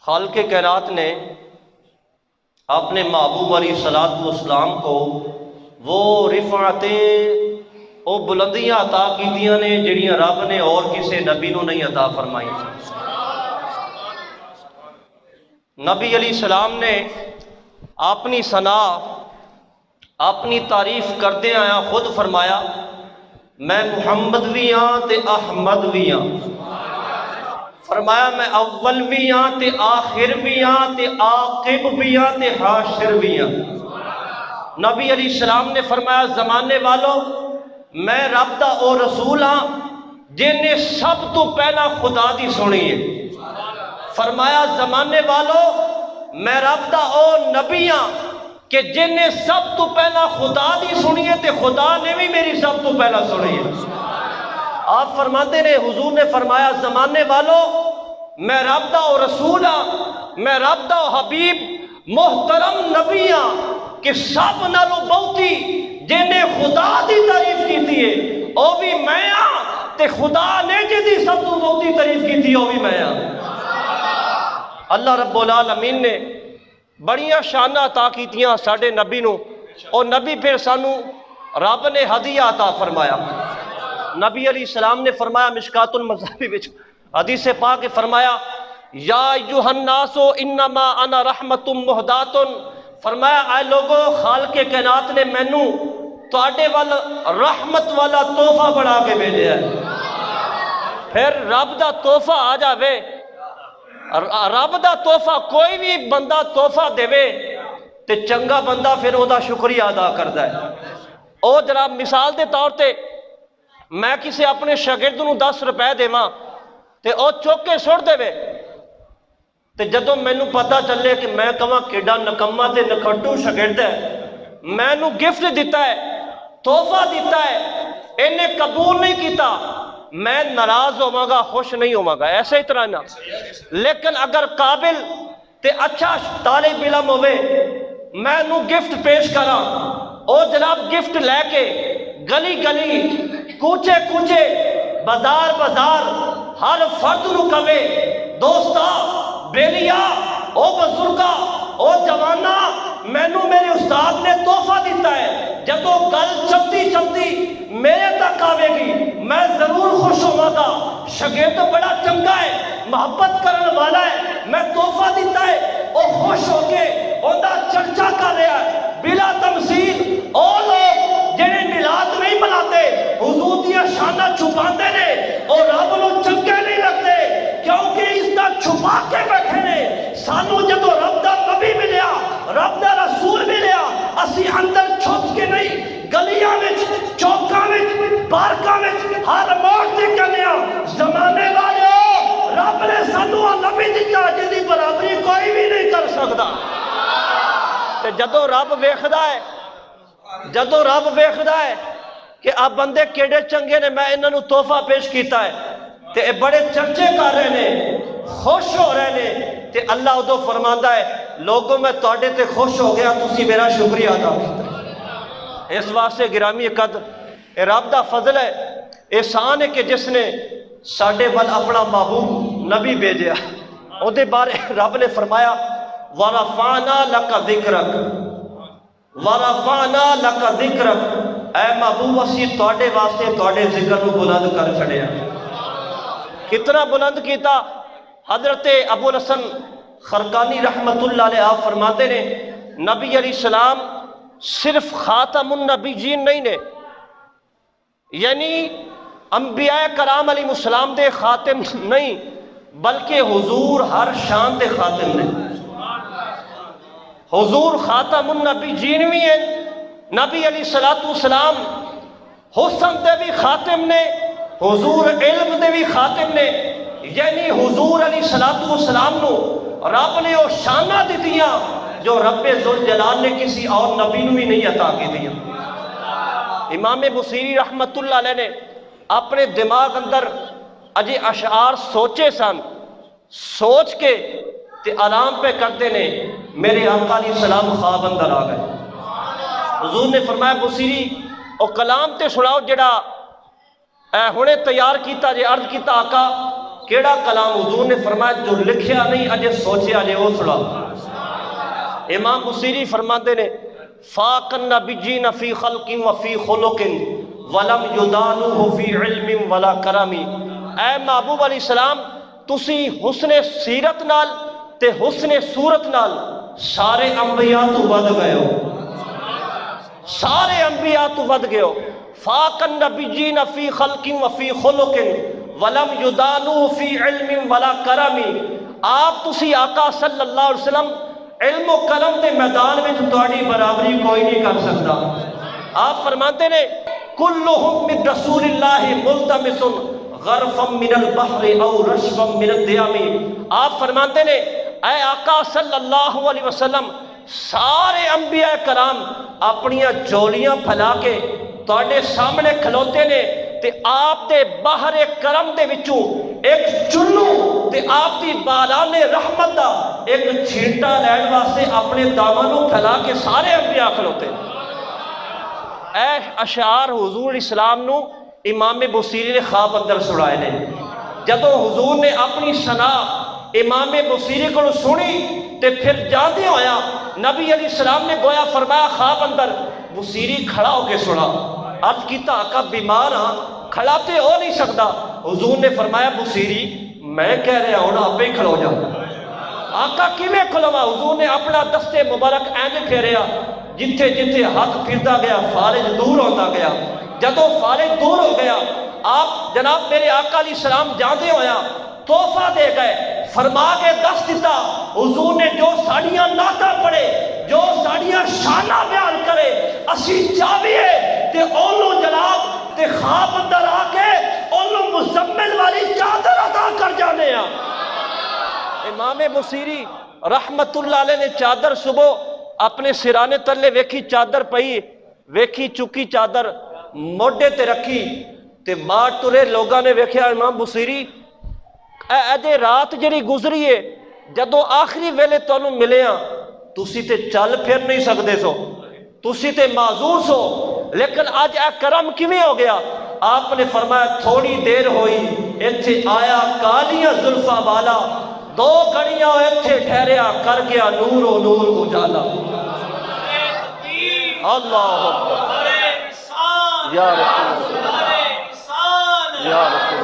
خالق کائنات نے اپنے محبوب علیہ الصلوۃ والسلام کو وہ رفعتیں وہ بلندیاں عطا کیتیاں نے جڑیاں رب نے اور کسی نبی نو نہیں عطا فرمائی۔ نبی علیہ السلام نے اپنی ثنا اپنی تعریف کردے آیا خود فرمایا میں محمد بھی ہاں تے احمد بھی ہاں، فرمایا میں اول بھی ہاں تے آخر بھی ہاں تے عاقب بھی ہاں تے حاشر بھی ہاں۔ نبی علیہ السلام نے فرمایا زمانے والوں میں رب دا او رسول ہاں جن نے سب تو پہلا خدا دی سنی ہے۔ فرمایا زمانے والوں میں رب دا او نبی ہاں کہ جن نے سب تو پہلا خدا دی سنی ہے تے خدا نے بھی میری سب تو پہلا سنی ہے۔ آپ فرماتے نے حضور نے فرمایا زمانے والوں میں رب دا او رسول ہاں، میں رب دا او حبیب محترم نبی ہاں کہ سب نالوں بہتی جن نے خدا دی تعریف کی ہے او بھی میں ہاں تے خدا نے جدی سب تو بہتی تعریف کی او بھی میں ہاں۔ اللہ رب العالمین نے بڑیاں شانہ عطا کیتیاں ساڈے نبی نو، اور نبی پھر سانو رب نے ہدیہ عطا فرمایا۔ نبی علیہ السلام نے فرمایا مشکات المصابیح وچ حدیث پاک فرمایا یا ایھا الناس انما انا رحمت مہدات، فرمایا اے لوگو خالق کائنات نے مینوں تواڈے وال رحمت والا تحفہ بنا کے بھیجا ہے۔ پھر رب دا تحفہ آ جاوے، رب دا تحفہ کوئی بھی بندہ تحفہ دے تے چنگا بندہ پھر او دا شکریہ ادا کردا ہے۔ او جناب مثال دے طور تے میں کسی اپنے شاگرد نو 10 روپے دیواں تے او چوک کے سٹ دے تے جدوں مینوں پتہ چلے کہ میں کہاں کیڈا نکما تے نکھٹو شاگرد ہے، میں نو گفٹ دیتا ہے تحفہ دیتا ہے انہیں قبول نہیں کیتا، میں ناراض ہوواں گا خوش نہیں ہوواں گا، ایسے ہی طرح نہ۔ لیکن اگر قابل تے اچھا طالب علم ہوئے میں نو گفٹ پیش کراں، او جناب گفٹ لے کے گلی گلی کوچے کوچے بازار بازار ہر فرد نو کہے دوستا بیلیا او بزرگا او جوانا مینوں میرے استاد نے تحفہ دیتا ہے، جدو گل چلتی چلتی میرے تک آوے گی میں ضرور خوش ہوں گا، شاگرد بڑا چنگا ہے محبت کرن والا ہے میں تحفہ دیتا ہے او خوش ہو کے اوندا چرچا کر رہا ہے۔ بلا تمثیل او لوگ جنہیں میلاد نہیں مناتے حضور دیا شانہ چھپاندے نے اور رب نو چنگے نہیں لگتے کیونکہ اس دا چھپا کے بیٹھے نے۔ سانو جدو رب دا نبی ملیا رب دا رسول ملیا اسی اندر چھپ کے نہیں گلیاں وچ چوکاں وچ پارکاں وچ ہر موڑ تے کہنے زمانے والے رب نے سانو نبی دتا جدی برابری کوئی بھی نہیں کر سکتا۔ تے جدو رب ویکھدا ہے جدو رب ویکھدا ہے کہ اب بندے کیڑے چنگے نے میں انہاں نو تحفہ پیش کیتا ہے تے اے بڑے چرچے کر رہے نے خوش ہو رہے نے تے اللہ ادو فرماندا ہے لوگوں میں تواڈے تے خوش ہو گیا تسی میرا شکریہ ادا کیتا۔ اس واسطے گرامی قدر اے رب دا فضل ہے احسان ہے کہ جس نے ساڈے ول اپنا محبوب نبی بھیجیا، او دے بارے رب نے فرمایا وَرَفَعْنَا لَكَ ذِكْرَكَ وَرَفَعْنَا لَكَ ذِكْرَكَ، اے محبوب اسی تواڈے واسطے تواڈے ذکر نو بلند کر چھڑیا۔ کتنا بلند کیتا؟ حضرت ابو الحسن خرقانی رحمت اللہ علیہ آپ فرماتے نے نبی علیہ السلام صرف خاتم النبیین نہیں نے، یعنی انبیاء کرام علیہ السلام دے خاتم نہیں بلکہ حضور ہر شان دے خاتم نے۔ حضور خاتم النبیین بھی ہیں، نبی علیہ السلام حسن دے بھی خاتم نے، حضور علم دے بھی خاتم نے، یعنی حضور علیہ السلام نو رب نے وہ شانہ دیتیاں جو رب ذوالجلال نے کسی اور نبی نو بھی نہیں عطا کی دیا۔ امام بصیری رحمت اللہ علیہ نے اپنے دماغ اندر اجے اشعار سوچے سن، سوچ کے تے آرام پہ کرتے نے میرے آقا علیہ السلام خواب اندر آ گئے۔ حضور نے فرمایا بصیری او کلام تے سناؤ جڑا ہونے تیار کیتا جے، عرض کیتا آقا کیڑا کلام؟ حضور نے فرمایا جو لکھیا نہیں اجے سوچیا جے وہ سنا۔ امام بصیری فرماتے نے فاق النبیین فی خلق وفی خلق ولم یدانوہ فی علم ولا کرم۔ اے محبوب علیہ السلام تسی حسن سیرت نال تے حسن صورت نال سارے انبیاء تو ود گئے ہو، سارے انبیاء تو ود گئے ہو۔ فاق النبیین فی خلق وفی خلق ولم یدانوہ فی علم ولا کرم۔ آپ تسی آقا صلی اللہ علیہ وسلم علم و کرم دے میدان میں تہاڈی برابری کوئی نہیں کر سکتا۔ آپ فرماتے نے کلہم من رسول اللہ ملتمس غرفا من البحر او رشفا من الدیام۔ آپ فرماتے نے اے آقا صلی اللہ علیہ وسلم سارے انبیاء کرام اپنیاں جولیاں پھیلا کے تہاڈے سامنے کھلوتے نے تے آپ دے باہر کرم دے وچوں ایک چلو تے آپ دی بالان رحمت دا ایک چھینٹا لین واسطے اپنے دامنوں پھیلا کے سارے انبیاء کھلوتے۔ اے اشعار حضور اسلام نو امام بصیری نے خواب اندر سنائے نے۔ جدوں حضور نے اپنی ثنا امام بصیری کو سنی تے پھر جاندے ہویا نبی علیہ السلام نے گویا فرمایا خواب اندر بصیری کھڑا ہو کے سنا۔ عرض کیتا آقا بیمار ہاں کھڑا تے ہو نہیں سکتا۔ حضور نے فرمایا بصیری میں کہہ رہا ہوں آپ ہی کھڑو جا۔ آقا کیویں کھلوا؟ حضور نے اپنا دستے مبارک اینج پھیریا جتھے جتھے ہاتھ پھردا گیا فالج دور ہوتا گیا۔ جدوں فالج دور ہو گیا آپ جناب میرے آقا علیہ السلام جاندے ہویا تحفہ دے گئے، فرما کے دس دیتا حضور نے جو ساڑیاں نعتاں پڑھے جو ساڑیاں شانہ بیان کرے اسی چاہیے تے اونوں جناب تے خواب اندر آ کے اونوں مزمل والی چادر عطا کر جانے ہاں۔ امام بصیری رحمت اللہ علیہ نے چادر صبح اپنے سرانے تلے ویکھی چادر پئی، ویکھی چکی چادر موڈے تے رکھی تے باہر ترے لوگاں نے ویکھیا امام بصیری اے رات جڑی گزری ہے جدوں آخری ویلے تانوں ملیا تسی تے چل پھر نہیں سکدے سو، تسی تے معذور سو، لیکن آج اے کرم کیویں ہو گیا؟ آپ نے فرمایا تھوڑی دیر ہوئی ایتھے آیا کالیاں زلفاں والا، دو گھڑیاں ایتھے ٹھہریا کر گیا نور و نور اجالا۔ اللہ اکبر یا رسول اللہ یا رسول